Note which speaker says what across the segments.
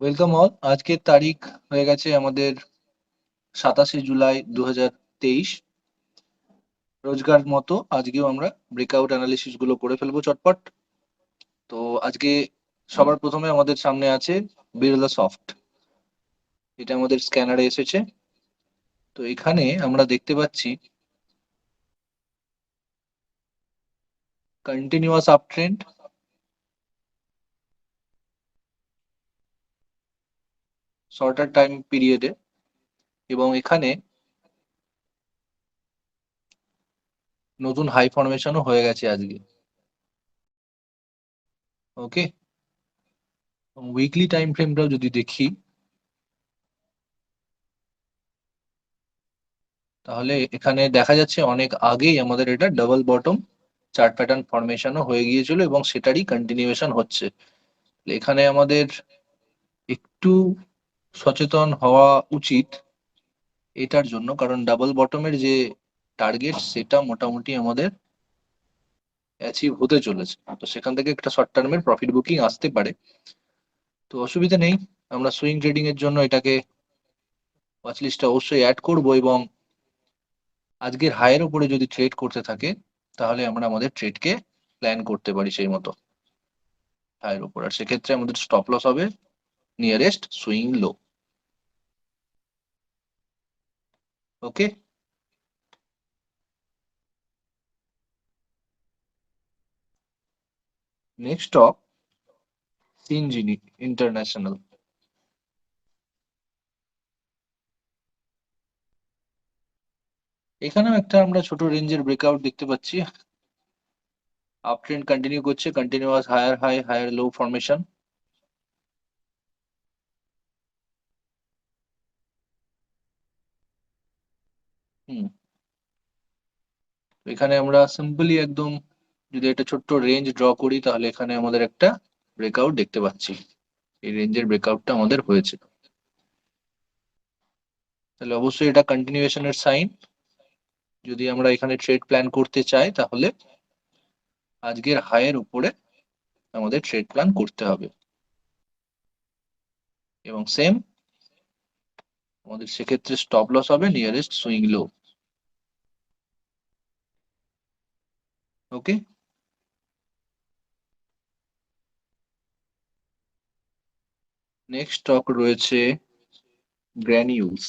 Speaker 1: Welcome all. আজকের তারিখ হয়ে গেছে আমাদের 27শে জুলাই 2023। রোজকার মতো আজকেও আমরা ব্রেকআউট অ্যানালিসিস গুলো করে ফেলবো চটপট। তো আজকে সবার প্রথমে আমাদের সামনে আছে বিড়লা সফট। এটা আমাদের স্ক্যানারে এসেছে। তো এখানে আমরা দেখতে পাচ্ছি continuous up trend, shorter time পিরিয়ডে, এবং এখানে নতুন হাই ফরমেশনও হয়ে গেছে আজকে। ওকে, উইকলি টাইম ফ্রেমটাও যদি দেখি তাহলে এখানে দেখা যাচ্ছে অনেক আগেই আমাদের এটা ডাবল বটম চার্ট প্যাটার্ন ফরমেশনও হয়ে গিয়েছিল এবং সেটারই কন্টিনিউয়েশন হচ্ছে। এখানে আমাদের একটু সচেতন হওয়া উচিত এটার জন্য, কারণ ডাবল বটমের যে টার্গেট সেটা মোটামুটি আমাদের অ্যাচিভ হতে চলেছে। তো সেখান থেকে একটা শর্ট টার্মের প্রফিট বুকিং আসতে পারে। তো অসুবিধা নেই, আমরা সুইং ট্রেডিং এর জন্য এটাকে ওয়াচ লিস্টে অবশ্যই অ্যাড করব, এবং আজকের হাইয়ের উপরে যদি ট্রেড করতে থাকে তাহলে আমরা আমাদের ট্রেডকে প্ল্যান করতে পারি সেই মতো হাইয়ের উপর। আর সেক্ষেত্রে আমাদের স্টপ লস হবে nearest swing low. Okay, next stock Syngene International. এখানেও একটা আমরা ছোট রেঞ্জের ব্রেকআউট দেখতে পাচ্ছি। আপ ট্রেন্ড কন্টিনিউ করছে, continuous higher high higher low formation. Hmm, এখানে আমরা সিম্পলি একদম যদি একটা ছোট্ট রেঞ্জ ড্র করি তাহলে এখানে আমাদের একটা ব্রেকআউট দেখতে পাচ্ছি। এই রেঞ্জের ব্রেকআউটটা আমাদের হয়েছে, তাহলে অবশ্যই এটা কন্টিনিউয়েশনের সাইন। যদি আমরা এখানে ট্রেড প্ল্যান করতে চাই তাহলে আজকের হাইয়ের উপরে আমাদের ট্রেড প্ল্যান করতে হবে, এবং সেম আমাদের সেক্ষেত্রে স্টপ লস হবে nearest swing low. Okay, next stock রয়েছে গ্র্যানিউলস।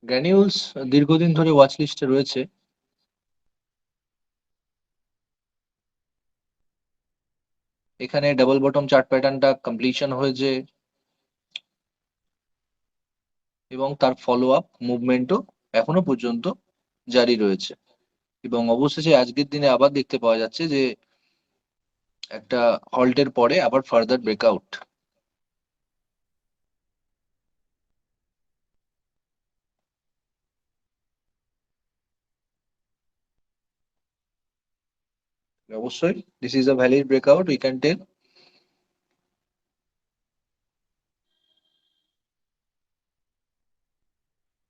Speaker 1: গ্র্যানিউলস দীর্ঘদিন ধরে ওয়াচ লিস্টে রয়েছে। এখানে ডাবল বটম চার্ট প্যাটার্নটা কমপ্লিশন হয়েছে এবং তার ফলো আপ মুভমেন্টও এখনো পর্যন্ত জারি রয়েছে, এবং অবশেষে আজকের দিনে আবার দেখতে পাওয়া যাচ্ছে যে একটা হল্টের পরে আবার ফার্দার ব্রেকআউট। অবশ্যই this is a valid breakout we can tell.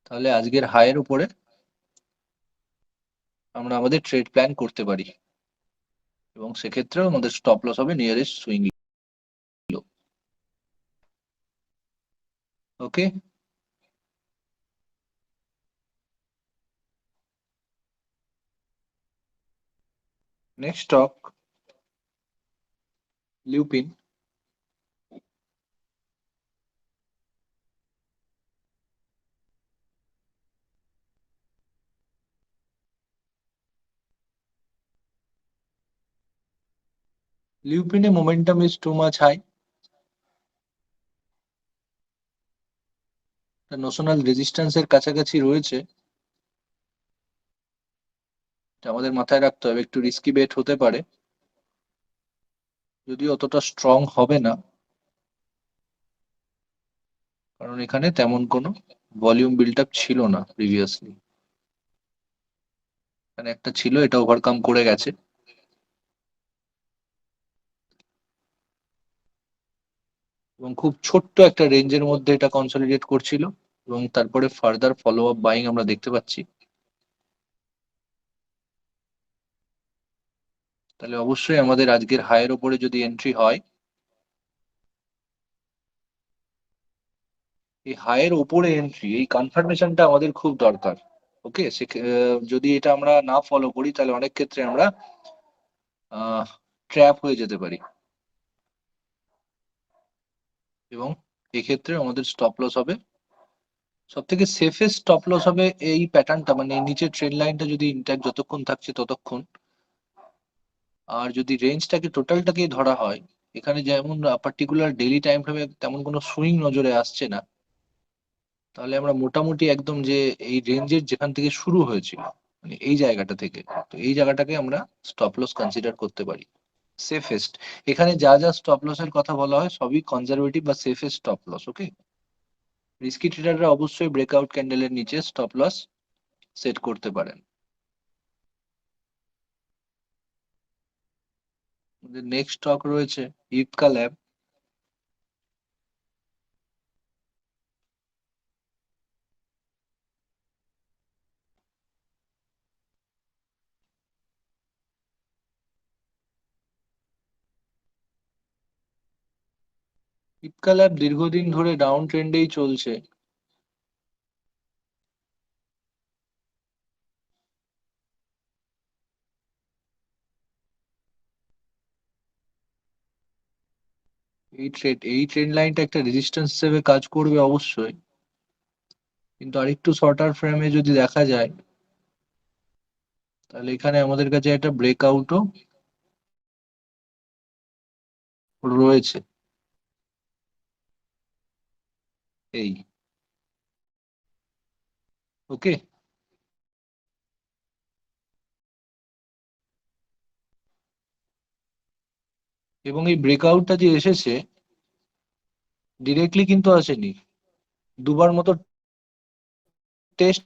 Speaker 1: তাহলে আজকের হাইয়ের উপরে আমরা আমাদের ট্রেড প্ল্যান করতে পারি, এবং সেক্ষেত্রেও আমাদের স্টপ লস হবে nearest swing low. Okay, next stock Lupin. লিউপিনে momentum is too much high. Notional রেজিস্ট্যান্সের কাছাকাছি রয়েছে, এটা আমাদের মাথায় রাখতে হবে। একটু রিস্কি বেট হতে পারে, যদিও অতটা স্ট্রং হবে না, কারণ এখানে তেমন কোনো ভলিউম বিল্ড আপ ছিল না প্রিভিয়াসলি। এখানে একটা ছিল, এটা ওভারকাম করে গেছে, এবং খুব ছোট্ট একটা রেঞ্জের মধ্যে এটা কনসলিডেট করছিল, এবং তারপরে ফার্দার ফলো আপ বাইং আমরা দেখতে পাচ্ছি। তাহলে অবশ্যই আমাদের আজকের হাইয়ের ওপরে যদি এন্ট্রি হয়, এই হাইয়ের ওপরে এন্ট্রি, এই কনফার্মেশনটা আমাদের খুব দরকার। ওকে, যদি এটা আমরা না ফলো করি তাহলে অনেক ক্ষেত্রে আমরা ট্র্যাপ হয়ে যেতে পারি, এবং এক্ষেত্রে আমাদের স্টপ লস হবে। সব থেকে সেফেস্ট স্টপ লস হবে এই প্যাটার্নটা, মানে এই নিচের ট্রেড লাইনটা যদি ইনট্যাক্ট যতক্ষণ থাকছে ততক্ষণ। আর যদি রেঞ্জটাকে টোটালটাকে ধরা হয়, এখানে যেমন পার্টিকুলার ডেইলি টাইম ফ্রেমে তেমন কোনো সুইং নজরে আসছে না, তাহলে আমরা মোটামুটি একদম যে এই রেঞ্জের যেখান থেকে শুরু হয়েছিল, মানে এই জায়গাটা থেকে, তো এই জায়গাটাকে আমরা স্টপ লস কনসিডার করতে পারি সেফেস্ট। এখানে যা যা স্টপ লসের কথা বলা হয় সবই কনজারভেটিভ বা সেফেস্ট স্টপ লস। ওকে, রিস্কি ট্রেডাররা অবশ্যই ব্রেকআউট ক্যান্ডেলের নিচে স্টপ লস সেট করতে পারেন। নেক্সট স্টক রয়েছে ইপকা ল্যাব। ইপকা ল্যাব দীর্ঘদিন ধরে ডাউন ট্রেন্ডেই চলছে। এই ট্রেন্ড লাইনটা একটা রেজিস্ট্যান্স হিসেবে কাজ করবে অবশ্যই, কিন্তু আরেকটু শর্টার ফ্রেমে যদি দেখা যায়, তাহলে এখানে আমাদের কাছে একটা ব্রেকআউটও রয়েছে। এই, ওকে, এবং এই ব্রেকআউটটা যে এসেছে ডিরেক্টলি কিন্তু আসেনি, দুবার মতো টেস্ট,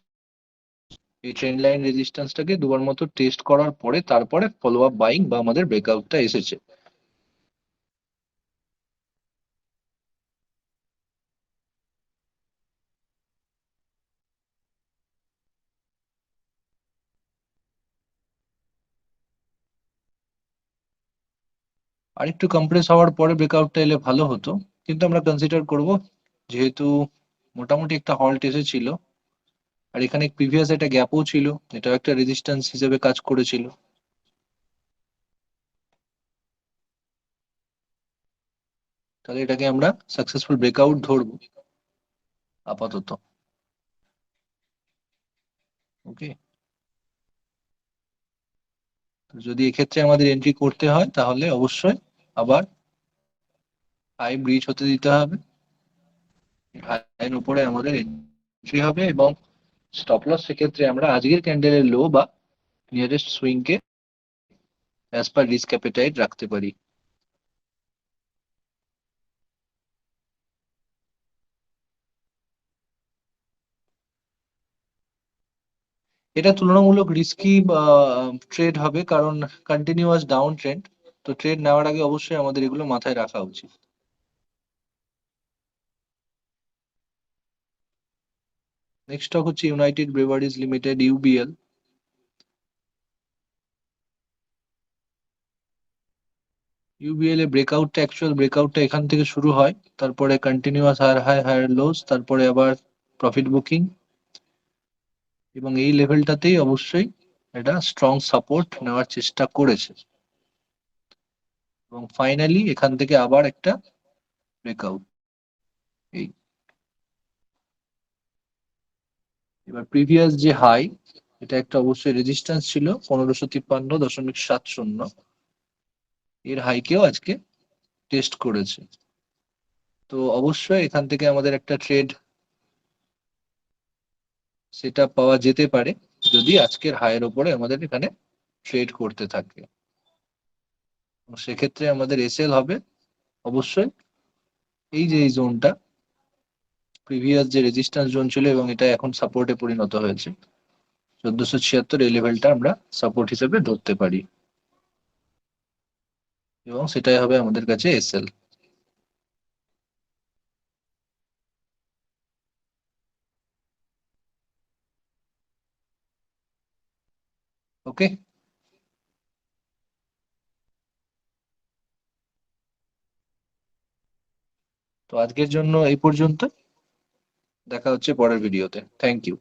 Speaker 1: এই ট্রেন্ড লাইন রেজিস্ট্যান্সটাকে দুবার মতো টেস্ট করার পরে তারপরে ফলো আপ বাইং বা আমাদের ব্রেকআউটটা এসেছে। আর একটু কম্প্রেস হওয়ার পরে ব্রেকআউটটা এলে ভালো হতো, কিন্তু আমরা কনসিডার করব, যেহেতু মোটামুটি একটা হল্ট এসেছিল, আর এখানে প্রিভিয়াস একটা গ্যাপও ছিল, এটাও একটা রেজিস্ট্যান্স হিসেবে কাজ করেছিল, তাহলে এটাকে আমরা সাকসেসফুল ব্রেকআউট ধরবো আপাতত। ওকে, যদি এক্ষেত্রে আমাদের এন্ট্রি করতে হয় তাহলে অবশ্যই আবার হাই ব্রিজ হতে দিতে হবে, হাইয়ের উপরে আমাদের এন্ট্রি হবে, এবং স্টপ লস সেক্ষেত্রে আমরা আজকের ক্যান্ডেলের লো বা নিয়ারেস্ট সুইং কে অ্যাজ পার রিস্ক অ্যাপেটাইট রাখতে পারি। এটা তুলনামূলক রিস্কি ট্রেড হবে, কারণ কন্টিনিউয়াস ডাউন ট্রেন্ড, তো ট্রেড নেওয়ার আগে অবশ্যই আমাদের এগুলো মাথায় রাখা উচিত। নেক্সট স্টক হচ্ছে United Breweries Limited, UBL. UBL এর ব্রেকআউটটা, অ্যাকচুয়াল ব্রেকআউটটা এখান থেকে শুরু হয়, তারপরে continuous higher high higher lows, তারপরে আবার প্রফিট বুকিং, এবং এই লেভেলটাতেই অবশ্যই এটা স্ট্রং সাপোর্ট নেওয়ার চেষ্টা করেছে, এবং ফাইনালি এখান থেকে আবার একটা ব্রেকআউট। এই, এবার প্রিভিয়াস যে হাই, এটা একটা অবশ্যই রেজিস্ট্যান্স ছিল 1553.70, এর হাইকেও আজকে টেস্ট করেছে, তো অবশ্যই এখান থেকে আমাদের একটা ট্রেড সেটা পাওয়া যেতে পারে, যদি আজকের হাইয়ের উপরে আমাদের এখানে ট্রেড করতে থাকে। সেক্ষেত্রে আমাদের এসএল হবে অবশ্যই এই যে এই জোনটা, প্রিভিয়াস যে রেজিস্ট্যান্স জোন ছিল এবং এটা এখন সাপোর্টে পরিণত হয়েছে, 1476, এই লেভেলটা আমরা সাপোর্ট হিসেবে ধরতে পারি, এবং সেটাই হবে আমাদের কাছে এসএল। ওকে, তো আজকের জন্য এই পর্যন্ত, দেখা হচ্ছে পরের ভিডিওতে। Thank you.